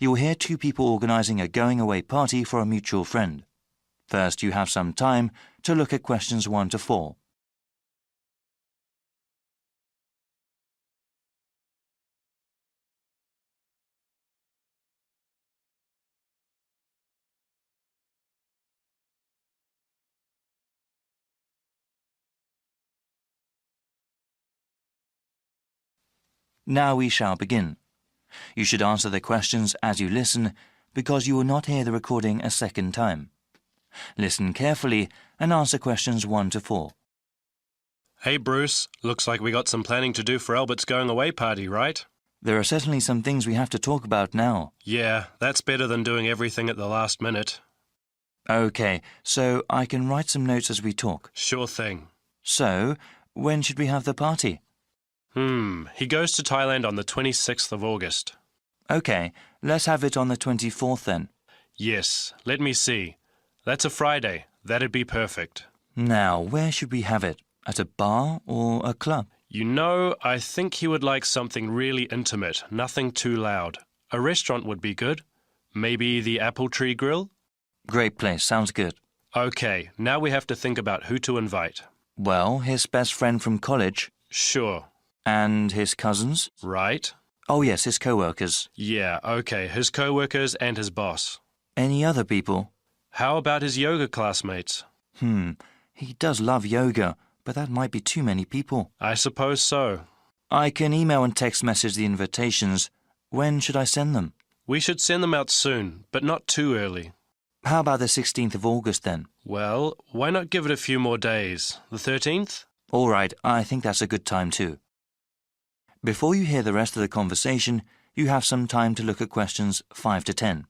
You'll hear two people organising a going-away party for a mutual friend. First, you have some time to look at questions 1 to 4. Now we shall begin. You should answer the questions as you listen because you will not hear the recording a second time. Listen carefully and answer questions 1 to 4. Hey Bruce, looks like we got some planning to do for Albert's going-away party, right? There are certainly some things we have to talk about now. Yeah, that's better than doing everything at the last minute. OK, so I can write some notes as we talk. Sure thing. So, when should we have the party? He goes to Thailand on the 26th of August. OK, let's have it on the 24th then. Yes, let me see. That's a Friday. That'd be perfect. Now, where should we have it? At a bar or a club? You know, I think he would like something really intimate, nothing too loud. A restaurant would be good. Maybe the Apple Tree Grill? Great place, sounds good. OK, now we have to think about who to invite. Well, his best friend from college. Sure. And his cousins? Right. Oh yes, his co-workers. Yeah, OK, his co-workers and his boss. Any other people? How about his yoga classmates? He does love yoga, but that might be too many people. I suppose so. I can email and text message the invitations. When should I send them? We should send them out soon, but not too early. How about the 16th of August then? Well, why not give it a few more days? The 13th? All right, I think that's a good time too. Before you hear the rest of the conversation, you have some time to look at questions 5 to 10.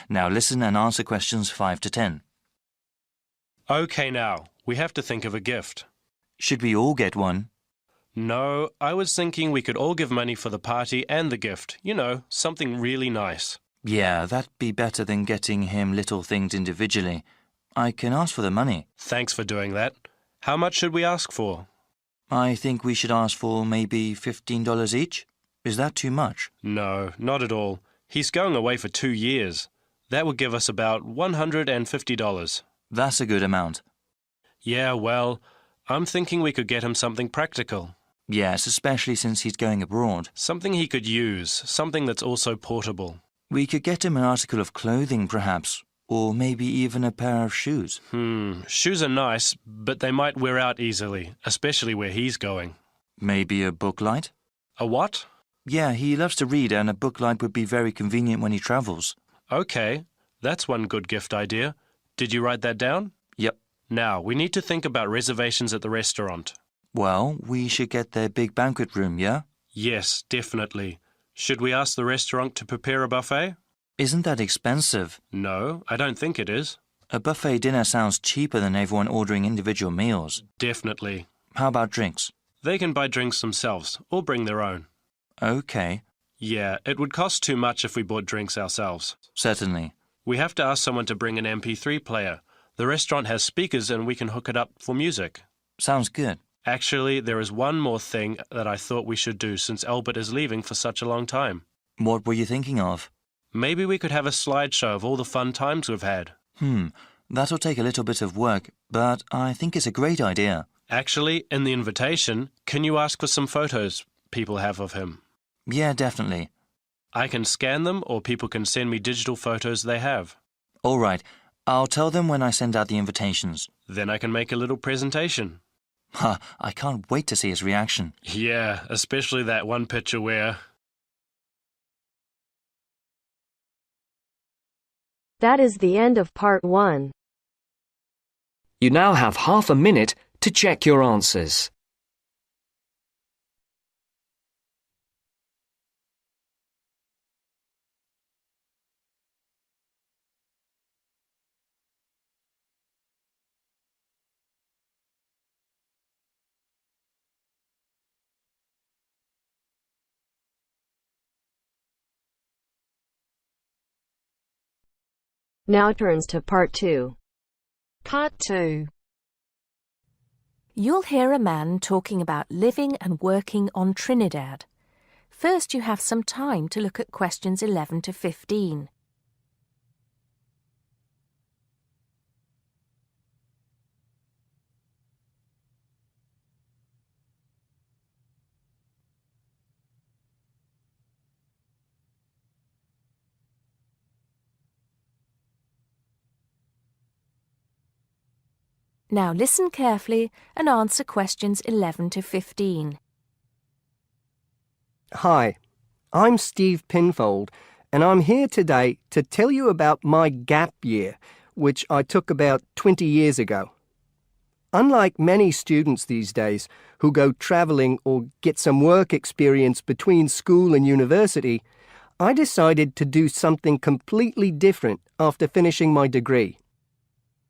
Now listen and answer questions 5 to 10. OK now, we have to think of a gift. Should we all get one? No, I was thinking we could all give money for the party and the gift. You know, something really nice. Yeah, that'd be better than getting him little things individually. I can ask for the money. Thanks for doing that. How much should we ask for? I think we should ask for maybe $15 each. Is that too much? No, not at all. He's going away for 2 years. That would give us about $150. That's a good amount. Yeah, well, I'm thinking we could get him something practical. Yes, especially since he's going abroad. Something he could use, something that's also portable. We could get him an article of clothing, perhaps, or maybe even a pair of shoes. Shoes are nice, but they might wear out easily, especially where he's going. Maybe a book light? A what? Yeah, he loves to read, and a book light would be very convenient when he travels. OK, that's one good gift idea. Did you write that down? Yep. Now, we need to think about reservations at the restaurant. Well, we should get their big banquet room, yeah? Yes, definitely. Should we ask the restaurant to prepare a buffet? Isn't that expensive? No, I don't think it is. A buffet dinner sounds cheaper than everyone ordering individual meals. Definitely. How about drinks? They can buy drinks themselves, or bring their own. OK. Yeah, it would cost too much if we bought drinks ourselves. Certainly. We have to ask someone to bring an MP3 player. The restaurant has speakers and we can hook it up for music. Sounds good. Actually, there is one more thing that I thought we should do since Albert is leaving for such a long time. What were you thinking of? Maybe we could have a slideshow of all the fun times we've had. That'll take a little bit of work, but I think it's a great idea. Actually, in the invitation, can you ask for some photos people have of him? Yeah, definitely. I can scan them or people can send me digital photos they have. All right. I'll tell them when I send out the invitations. Then I can make a little presentation. I can't wait to see his reaction. Yeah, especially that one picture where... That is the end of part 1. You now have half a minute to check your answers. Now turns to Part 2. Part 2. You'll hear a man talking about living and working on Trinidad. First, you have some time to look at questions 11 to 15. Now listen carefully and answer questions 11 to 15. Hi, I'm Steve Pinfold, and I'm here today to tell you about my gap year, which I took about 20 years ago. Unlike many students these days who go travelling or get some work experience between school and university, I decided to do something completely different after finishing my degree.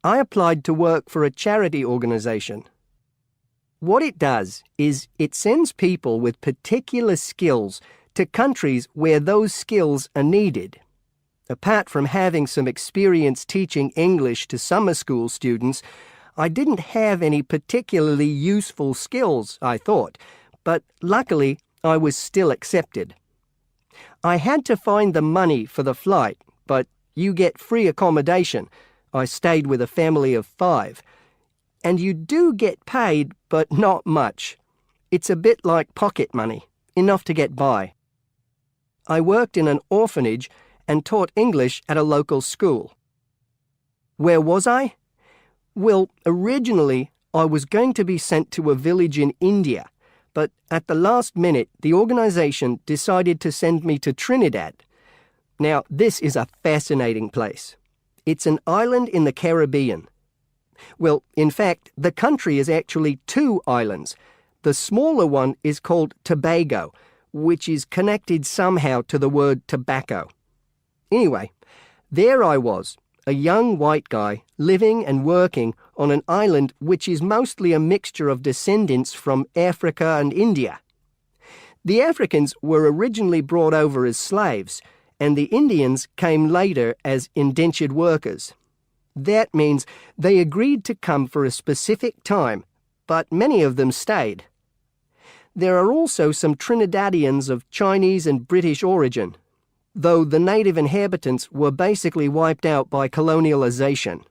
I applied to work for a charity organisation. What it does is it sends people with particular skills to countries where those skills are needed. Apart from having some experience teaching English to summer school students, I didn't have any particularly useful skills, I thought, but luckily I was still accepted. I had to find the money for the flight, but you get free accommodation. I stayed with a family of 5. And you do get paid, but not much. It's a bit like pocket money, enough to get by. I worked in an orphanage and taught English at a local school. Where was I? Well, originally I was going to be sent to a village in India, but at the last minute the organisation decided to send me to Trinidad. Now, this is a fascinating place. It's an island in the Caribbean. Well, in fact, the country is actually 2 islands. The smaller one is called Tobago, which is connected somehow to the word tobacco. Anyway, there I was, a young white guy living and working on an island which is mostly a mixture of descendants from Africa and India. The Africans were originally brought over as slaves, and the Indians came later as indentured workers. That means they agreed to come for a specific time, but many of them stayed. There are also some Trinidadians of Chinese and British origin, though the native inhabitants were basically wiped out by colonialization.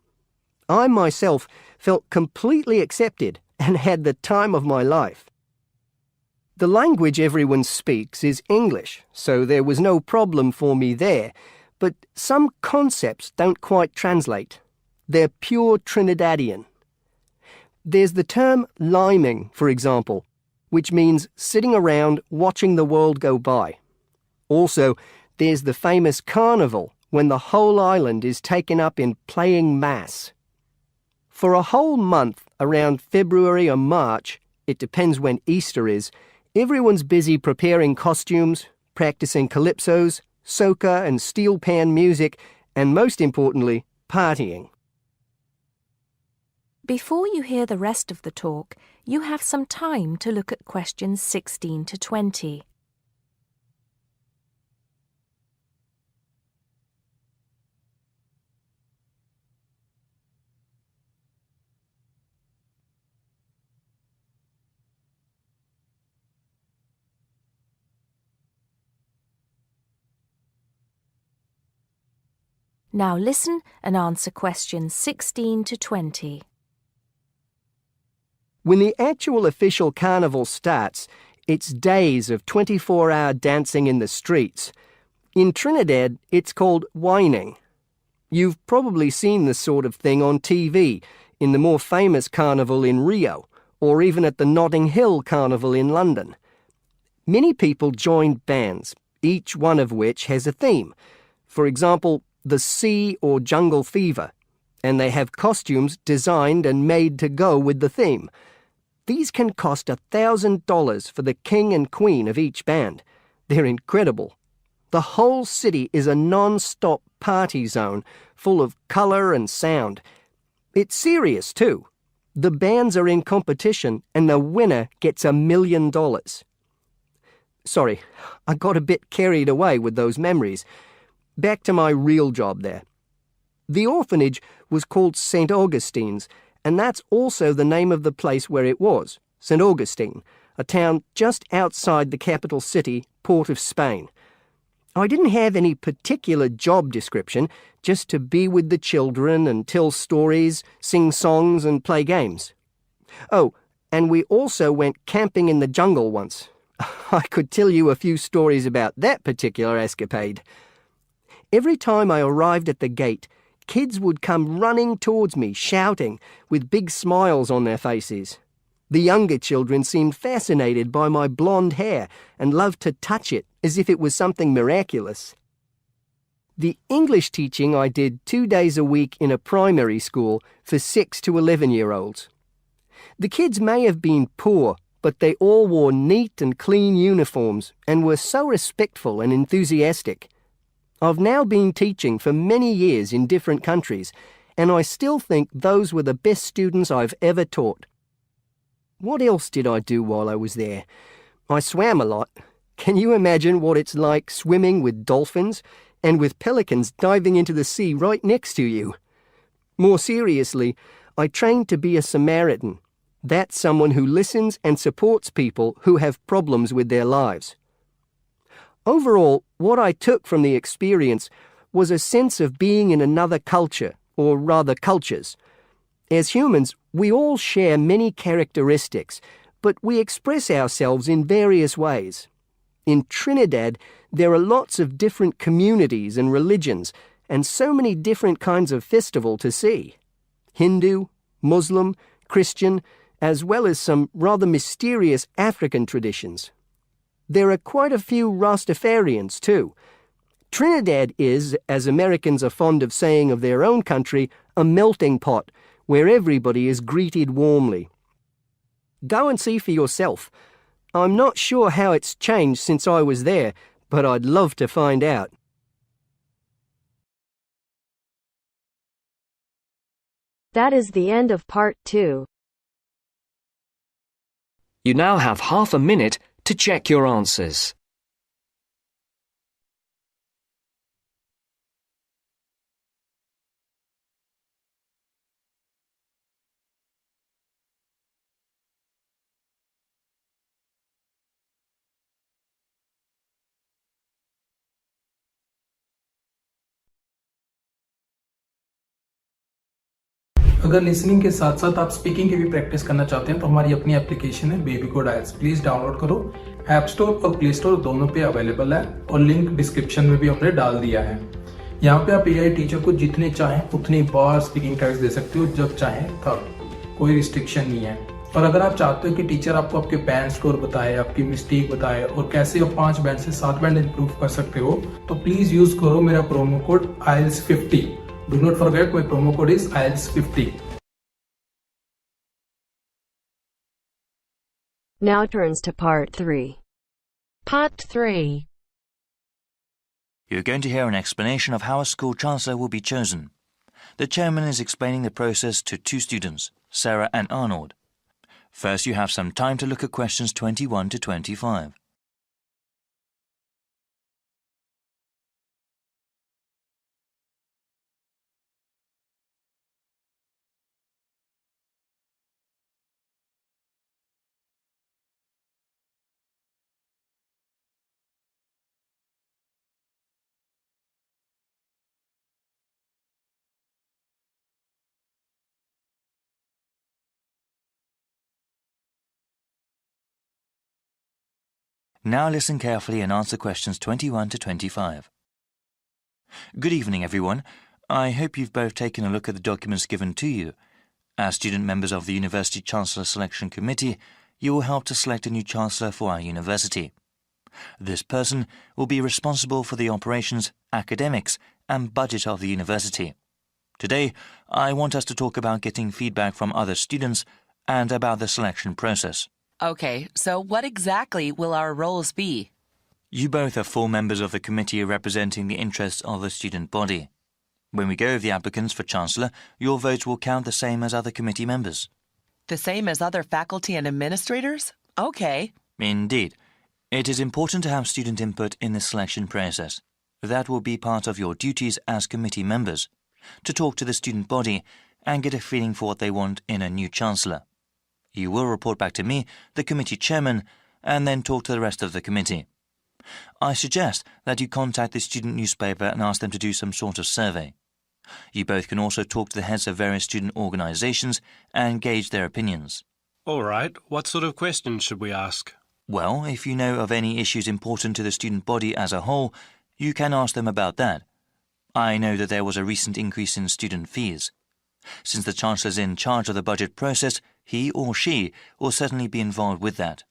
I myself felt completely accepted and had the time of my life. The language everyone speaks is English, so there was no problem for me there, but some concepts don't quite translate. They're pure Trinidadian. There's the term liming, for example, which means sitting around watching the world go by. Also, there's the famous carnival, when the whole island is taken up in playing mass. For a whole month, around February or March, it depends when Easter is, everyone's busy preparing costumes, practicing calypsos, soca and steel pan music, and most importantly, partying. Before you hear the rest of the talk, you have some time to look at questions 16 to 20. Now listen and answer questions 16 to 20. When the actual official carnival starts, it's days of 24-hour dancing in the streets. In Trinidad, it's called whining. You've probably seen this sort of thing on TV, in the more famous carnival in Rio, or even at the Notting Hill Carnival in London. Many people join bands, each one of which has a theme. For example, the Sea or Jungle Fever, and they have costumes designed and made to go with the theme. These can cost $1,000 for the king and queen of each band. They're incredible. The whole city is a non-stop party zone, full of colour and sound. It's serious too. The bands are in competition and the winner gets $1 million. Sorry, I got a bit carried away with those memories. Back to my real job there. The orphanage was called St. Augustine's, and that's also the name of the place where it was, St. Augustine, a town just outside the capital city, Port of Spain. I didn't have any particular job description, just to be with the children and tell stories, sing songs and play games. Oh, and we also went camping in the jungle once. I could tell you a few stories about that particular escapade. Every time I arrived at the gate, kids would come running towards me, shouting, with big smiles on their faces. The younger children seemed fascinated by my blonde hair and loved to touch it as if it was something miraculous. The English teaching I did 2 days a week in a primary school for 6 to 11-year-olds. The kids may have been poor, but they all wore neat and clean uniforms and were so respectful and enthusiastic. I've now been teaching for many years in different countries, and I still think those were the best students I've ever taught. What else did I do while I was there? I swam a lot. Can you imagine what it's like swimming with dolphins and with pelicans diving into the sea right next to you? More seriously, I trained to be a Samaritan. That's someone who listens and supports people who have problems with their lives. Overall, what I took from the experience was a sense of being in another culture, or rather cultures. As humans, we all share many characteristics, but we express ourselves in various ways. In Trinidad, there are lots of different communities and religions, and so many different kinds of festival to see. Hindu, Muslim, Christian, as well as some rather mysterious African traditions. There are quite a few Rastafarians too. Trinidad is, as Americans are fond of saying of their own country, a melting pot where everybody is greeted warmly. Go and see for yourself. I'm not sure how it's changed since I was there, but I'd love to find out. That is the end of part 2. You now have half a minute to check your answers. अगर listening के साथ साथ आप speaking की भी practice करना चाहते हैं तो हमारी अपनी एप्लीकेशन है बेबी कोड आइल्स, प्लीज डाउनलोड करो। ऐप स्टोर और प्ले स्टोर दोनों पे अवेलेबल है और लिंक डिस्क्रिप्शन में भी हमने डाल दिया है। यहाँ पे आप एआई टीचर को जितने चाहें उतनी बार स्पीकिंग टेस्ट दे सकते हो, जब चाहें तब, कोई रिस्ट्रिक्शन नहीं है। और अगर आप चाहते हो कि टीचर आपको आपके बैंड स्कोर बताए, आपकी मिस्टेक बताए और कैसे आप 5 बैंड से 7 बैंड इंप्रूव कर सकते हो, तो प्लीज यूज करो मेरा promo code IELTS50। Do not forget my promo code is IELTS50. Now turns to part 3. Part 3. You're going to hear an explanation of how a school chancellor will be chosen. The chairman is explaining the process to 2 students, Sarah and Arnold. First, you have some time to look at questions 21 to 25. Now listen carefully and answer questions 21 to 25. Good evening, everyone. I hope you've both taken a look at the documents given to you. As student members of the University Chancellor Selection Committee, you will help to select a new Chancellor for our university. This person will be responsible for the operations, academics, and budget of the university. Today, I want us to talk about getting feedback from other students and about the selection process. Okay, so what exactly will our roles be? You both are full members of the committee representing the interests of the student body. When we go over the applicants for Chancellor, your votes will count the same as other committee members. The same as other faculty and administrators? Okay. Indeed. It is important to have student input in the selection process. That will be part of your duties as committee members. to talk to the student body and get a feeling for what they want in a new Chancellor. You will report back to me, the committee chairman, and then talk to the rest of the committee. I suggest that you contact the student newspaper and ask them to do some sort of survey. You both can also talk to the heads of various student organisations and gauge their opinions. All right, what sort of questions should we ask? Well, if you know of any issues important to the student body as a whole, you can ask them about that. I know that there was a recent increase in student fees. Since the Chancellor is in charge of the budget process, he or she will certainly be involved with that.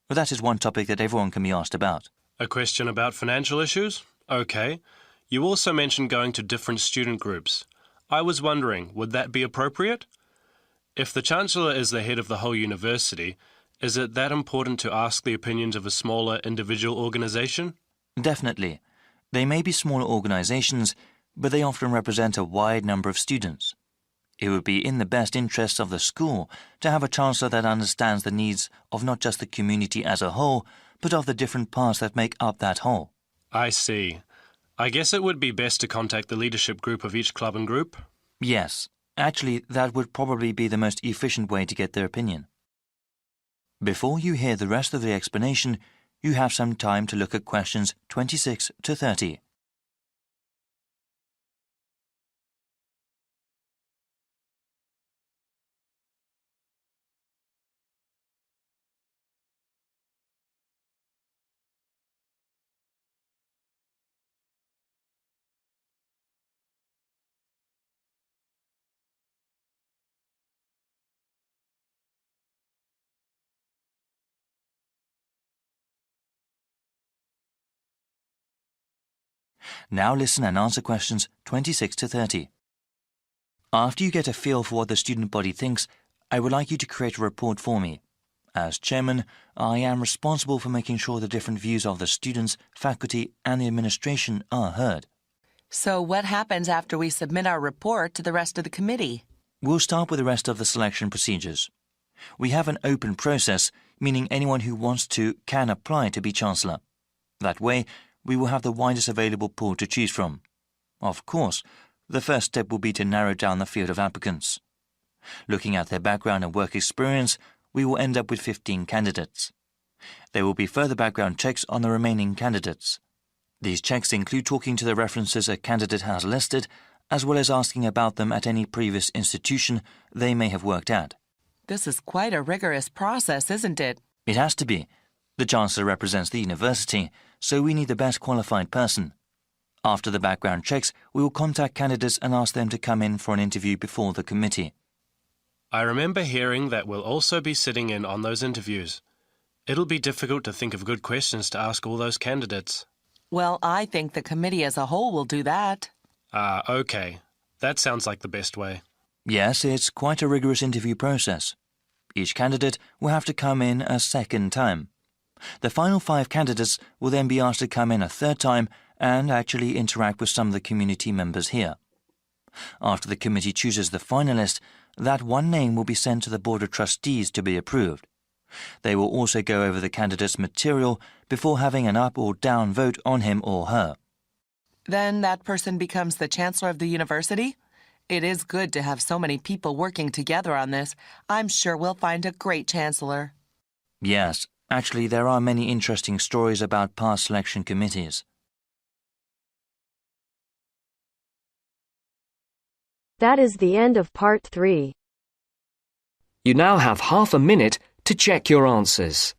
But that is one topic that everyone can be asked about. A question about financial issues? Okay. You also mentioned going to different student groups. I was wondering, would that be appropriate? If the Chancellor is the head of the whole university, is it that important to ask the opinions of a smaller individual organisation? Definitely. They may be smaller organisations, but they often represent a wide number of students. It would be in the best interests of the school to have a Chancellor that understands the needs of not just the community as a whole, but of the different parts that make up that whole. I see. I guess it would be best to contact the leadership group of each club and group? Yes, actually that would probably be the most efficient way to get their opinion. Before you hear the rest of the explanation, you have some time to look at questions 26 to 30. Now listen and answer questions 26 to 30. After you get a feel for what the student body thinks, I would like you to create a report for me. As chairman, I am responsible for making sure the different views of the students, faculty and the administration are heard. So what happens after we submit our report to the rest of the committee? We'll start with the rest of the selection procedures. We have an open process, meaning anyone who wants to can apply to be Chancellor. That way, we will have the widest available pool to choose from. Of course, the first step will be to narrow down the field of applicants. Looking at their background and work experience, we will end up with 15 candidates. There will be further background checks on the remaining candidates. These checks include talking to the references a candidate has listed, as well as asking about them at any previous institution they may have worked at. This is quite a rigorous process, isn't it? It has to be. The Chancellor represents the university, so we need the best qualified person. After the background checks, we will contact candidates and ask them to come in for an interview before the committee. I remember hearing that we'll also be sitting in on those interviews. It'll be difficult to think of good questions to ask all those candidates. Well, I think the committee as a whole will do that. Okay. That sounds like the best way. Yes, it's quite a rigorous interview process. Each candidate will have to come in a second time. The final 5 candidates will then be asked to come in a third time and actually interact with some of the community members here. After the committee chooses the finalist, that one name will be sent to the Board of Trustees to be approved. They will also go over the candidate's material before having an up or down vote on him or her. Then that person becomes the Chancellor of the university? It is good to have so many people working together on this. I'm sure we'll find a great Chancellor. Yes, actually there are many interesting stories about past selection committees. That is the end of part 3. You now have half a minute to check your answers.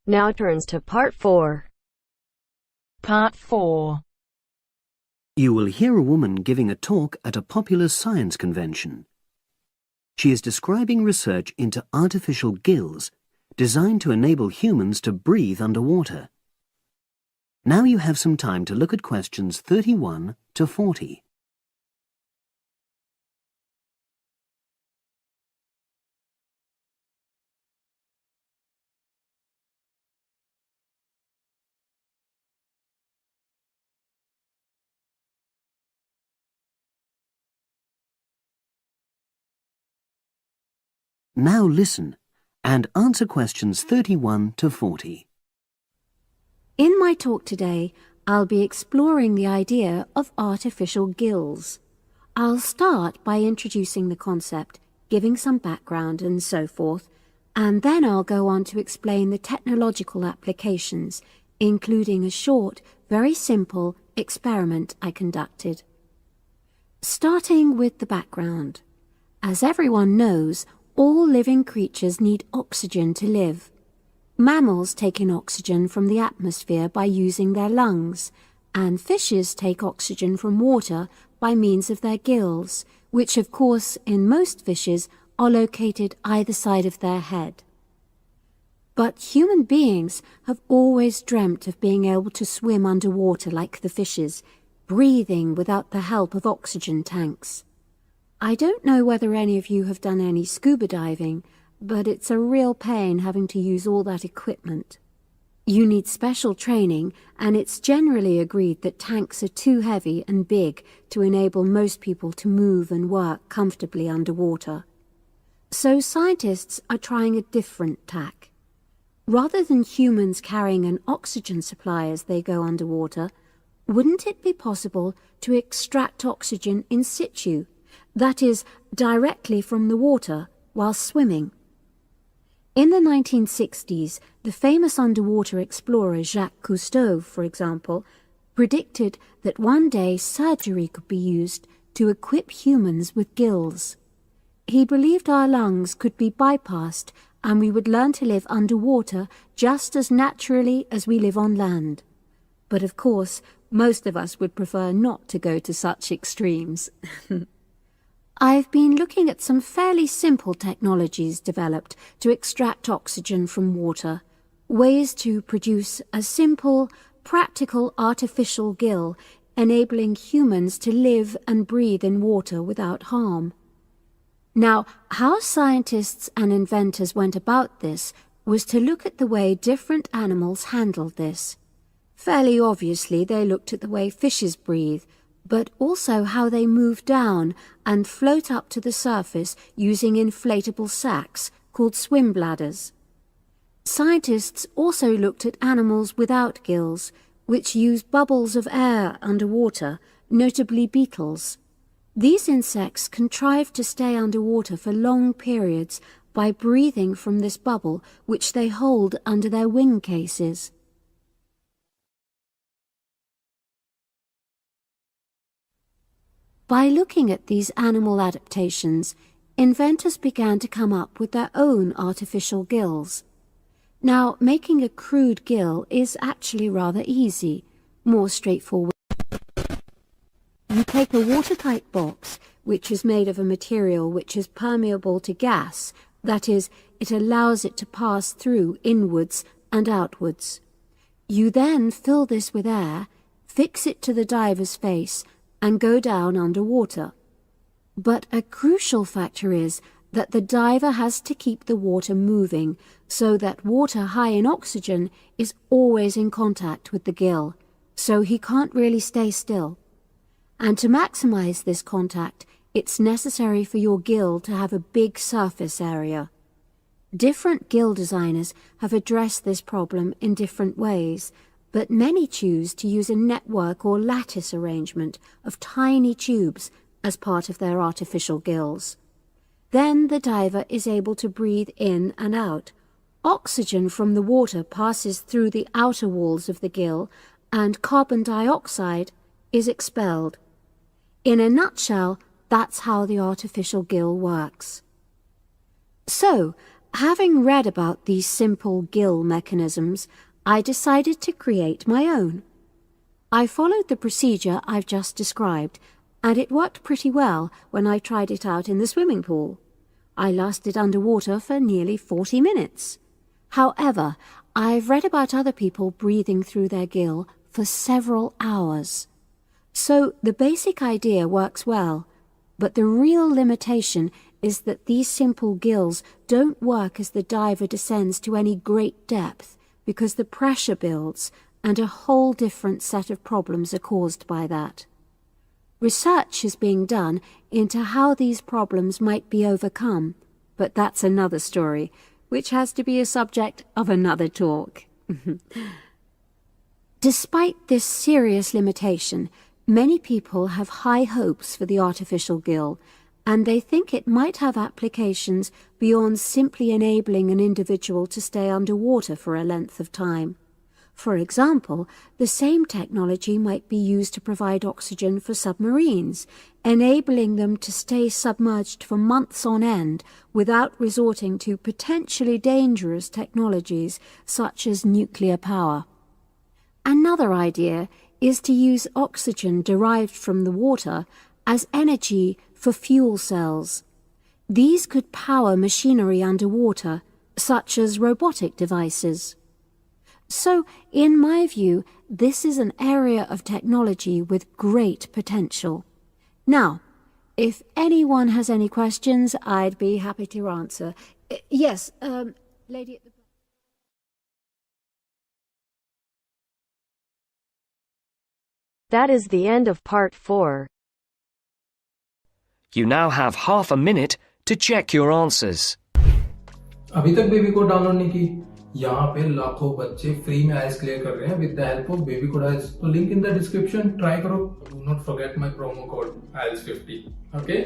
Now turns to part 4. Part 4. You will hear a woman giving a talk at a popular science convention. She is describing research into artificial gills designed to enable humans to breathe underwater. Now you have some time to look at questions 31 to 40. Now listen and answer questions 31 to 40. In my talk today, I'll be exploring the idea of artificial gills. I'll start by introducing the concept, giving some background and so forth, and then I'll go on to explain the technological applications, including a short, very simple experiment I conducted. Starting with the background. As everyone knows, all living creatures need oxygen to live. Mammals take in oxygen from the atmosphere by using their lungs, and fishes take oxygen from water by means of their gills, which of course in most fishes are located either side of their head. But human beings have always dreamt of being able to swim underwater like the fishes, breathing without the help of oxygen tanks. I don't know whether any of you have done any scuba diving, but it's a real pain having to use all that equipment. You need special training, and it's generally agreed that tanks are too heavy and big to enable most people to move and work comfortably underwater. So scientists are trying a different tack. Rather than humans carrying an oxygen supply as they go underwater, wouldn't it be possible to extract oxygen in situ, that is, directly from the water while swimming? In the 1960s, the famous underwater explorer Jacques Cousteau, for example, predicted that one day surgery could be used to equip humans with gills. He believed our lungs could be bypassed and we would learn to live underwater just as naturally as we live on land. But of course, most of us would prefer not to go to such extremes. I've been looking at some fairly simple technologies developed to extract oxygen from water, ways to produce a simple, practical artificial gill enabling humans to live and breathe in water without harm. Now, how scientists and inventors went about this was to look at the way different animals handled this. Fairly obviously, they looked at the way fishes breathe, but also how they move down and float up to the surface using inflatable sacs called swim bladders. Scientists also looked at animals without gills, which use bubbles of air underwater, notably beetles. These insects contrive to stay underwater for long periods by breathing from this bubble, which they hold under their wing cases. By looking at these animal adaptations, inventors began to come up with their own artificial gills. Now, making a crude gill is actually rather easy, more straightforward. You take a watertight box, which is made of a material which is permeable to gas, that is, it allows it to pass through inwards and outwards. You then fill this with air, fix it to the diver's face, and go down underwater. But a crucial factor is that the diver has to keep the water moving so that water high in oxygen is always in contact with the gill, so he can't really stay still. And to maximize this contact, it's necessary for your gill to have a big surface area. Different gill designers have addressed this problem in different ways, but many choose to use a network or lattice arrangement of tiny tubes as part of their artificial gills. Then the diver is able to breathe in and out. Oxygen from the water passes through the outer walls of the gill, and carbon dioxide is expelled. In a nutshell, that's how the artificial gill works. So, having read about these simple gill mechanisms, I decided to create my own. I followed the procedure I've just described, and it worked pretty well when I tried it out in the swimming pool. I lasted underwater for nearly 40 minutes. However, I've read about other people breathing through their gill for several hours. So the basic idea works well, but the real limitation is that these simple gills don't work as the diver descends to any great depth, because the pressure builds and a whole different set of problems are caused by that. Research is being done into how these problems might be overcome, but that's another story, which has to be a subject of another talk. Despite this serious limitation, many people have high hopes for the artificial gill, and they think it might have applications beyond simply enabling an individual to stay underwater for a length of time. For example, the same technology might be used to provide oxygen for submarines, enabling them to stay submerged for months on end without resorting to potentially dangerous technologies such as nuclear power. Another idea is to use oxygen derived from the water as energy for fuel cells. These could power machinery underwater, such as robotic devices. So, in my view, this is an area of technology with great potential. Now, if anyone has any questions, I'd be happy to answer. Yes, lady at the... That is the end of part 4. You now have half a minute to check your answers. अभी तक baby code download नहीं की? यहाँ पे लाखों बच्चे free में आइल्स clear कर रहे हैं with the help of baby code IELTS. तो link in the description. Try करो. Do not forget my promo code IELTS50. Okay.